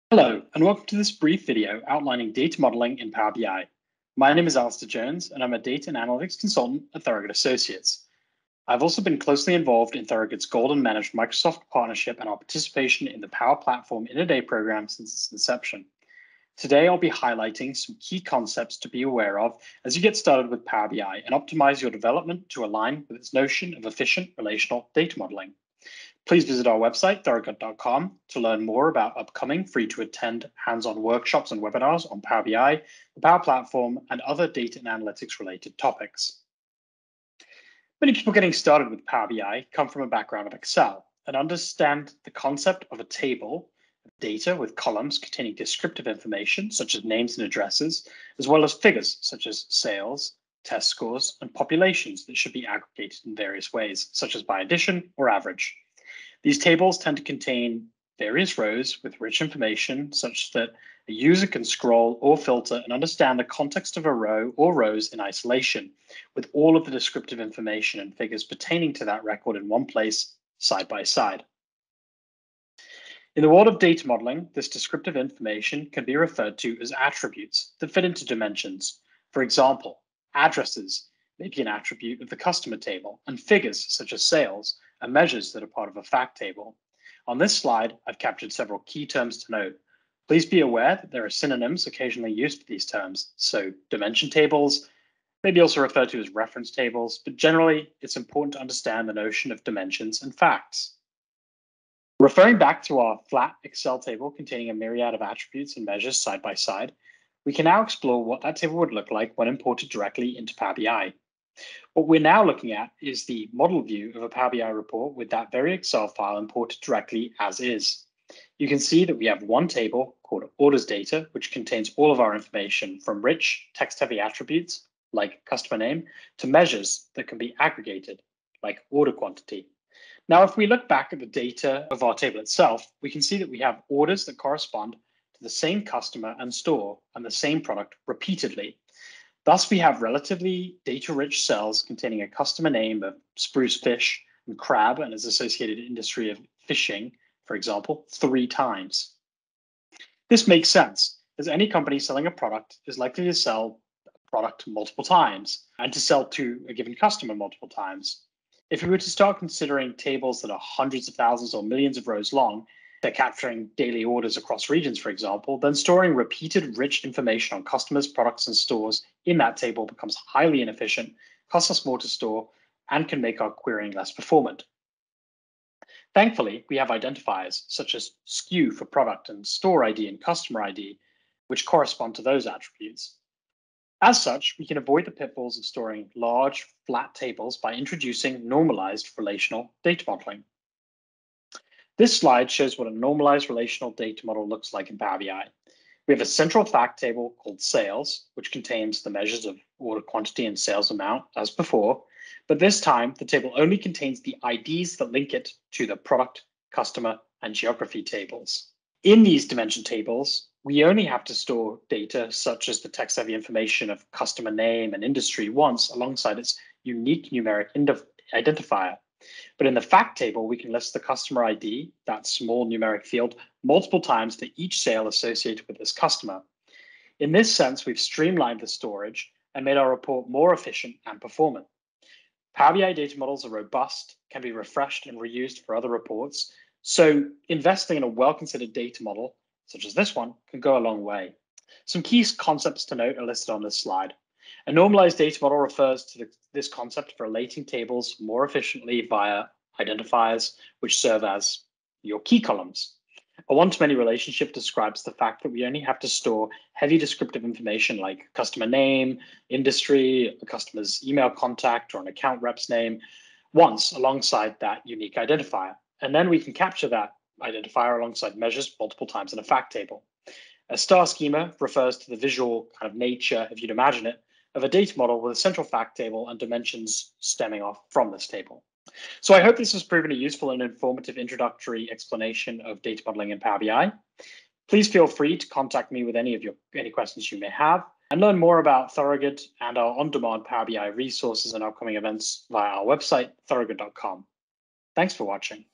Hello, and welcome to this brief video outlining data modeling in Power BI. My name is Alaistair Jones, and I'm a data and analytics consultant at Thorogood Associates. I've also been closely involved in Thorogood's Golden Managed Microsoft partnership and our participation in the Power Platform in a Day program since its inception. Today, I'll be highlighting some key concepts to be aware of as you get started with Power BI and optimize your development to align with its notion of efficient relational data modeling. Please visit our website, Thorogood.com, to learn more about upcoming free-to-attend hands-on workshops and webinars on Power BI, the Power Platform, and other data and analytics-related topics. Many people getting started with Power BI come from a background of Excel and understand the concept of a table of data with columns containing descriptive information, such as names and addresses, as well as figures, such as sales, test scores, and populations that should be aggregated in various ways, such as by addition or average. These tables tend to contain various rows with rich information such that a user can scroll or filter and understand the context of a row or rows in isolation, with all of the descriptive information and figures pertaining to that record in one place, side by side. In the world of data modeling, this descriptive information can be referred to as attributes that fit into dimensions. For example, addresses may be an attribute of the customer table, and figures such as sales are measures that are part of a fact table. On this slide, I've captured several key terms to note. Please be aware that there are synonyms occasionally used for these terms. So dimension tables may be also referred to as reference tables, but generally it's important to understand the notion of dimensions and facts. Referring back to our flat Excel table containing a myriad of attributes and measures side by side, we can now explore what that table would look like when imported directly into Power BI. What we're now looking at is the model view of a Power BI report with that very Excel file imported directly as is. You can see that we have one table called orders data, which contains all of our information from rich text-heavy attributes like customer name to measures that can be aggregated like order quantity. Now, if we look back at the data of our table itself, we can see that we have orders that correspond to the same customer and store and the same product repeatedly. Thus, we have relatively data-rich cells containing a customer name of spruce fish and crab and its associated industry of fishing, for example, 3 times. This makes sense, as any company selling a product is likely to sell a product multiple times and to sell to a given customer multiple times. If we were to start considering tables that are hundreds of thousands or millions of rows long, they're capturing daily orders across regions, for example, then storing repeated rich information on customers, products, and stores in that table becomes highly inefficient, costs us more to store, and can make our querying less performant. Thankfully, we have identifiers such as SKU for product and store ID and customer ID, which correspond to those attributes. As such, we can avoid the pitfalls of storing large, flat tables by introducing normalized relational data modeling. This slide shows what a normalized relational data model looks like in Power BI. We have a central fact table called sales, which contains the measures of order quantity and sales amount as before, but this time the table only contains the IDs that link it to the product, customer, and geography tables. In these dimension tables, we only have to store data such as the text-heavy information of customer name and industry once alongside its unique numeric identifier. But in the fact table, we can list the customer ID, that small numeric field, multiple times for each sale associated with this customer. In this sense, we've streamlined the storage and made our report more efficient and performant. Power BI data models are robust, can be refreshed and reused for other reports, so investing in a well-considered data model, such as this one, can go a long way. Some key concepts to note are listed on this slide. A normalized data model refers to this concept for relating tables more efficiently via identifiers, which serve as your key columns. A one-to-many relationship describes the fact that we only have to store heavy descriptive information like customer name, industry, a customer's email contact, or an account rep's name once alongside that unique identifier. And then we can capture that identifier alongside measures multiple times in a fact table. A star schema refers to the visual kind of nature, if you'd imagine it, of a data model with a central fact table and dimensions stemming off from this table. So I hope this has proven a useful and informative introductory explanation of data modeling in Power BI. Please feel free to contact me with any questions you may have, and learn more about Thorogood and our on-demand Power BI resources and upcoming events via our website, Thorogood.com. Thanks for watching.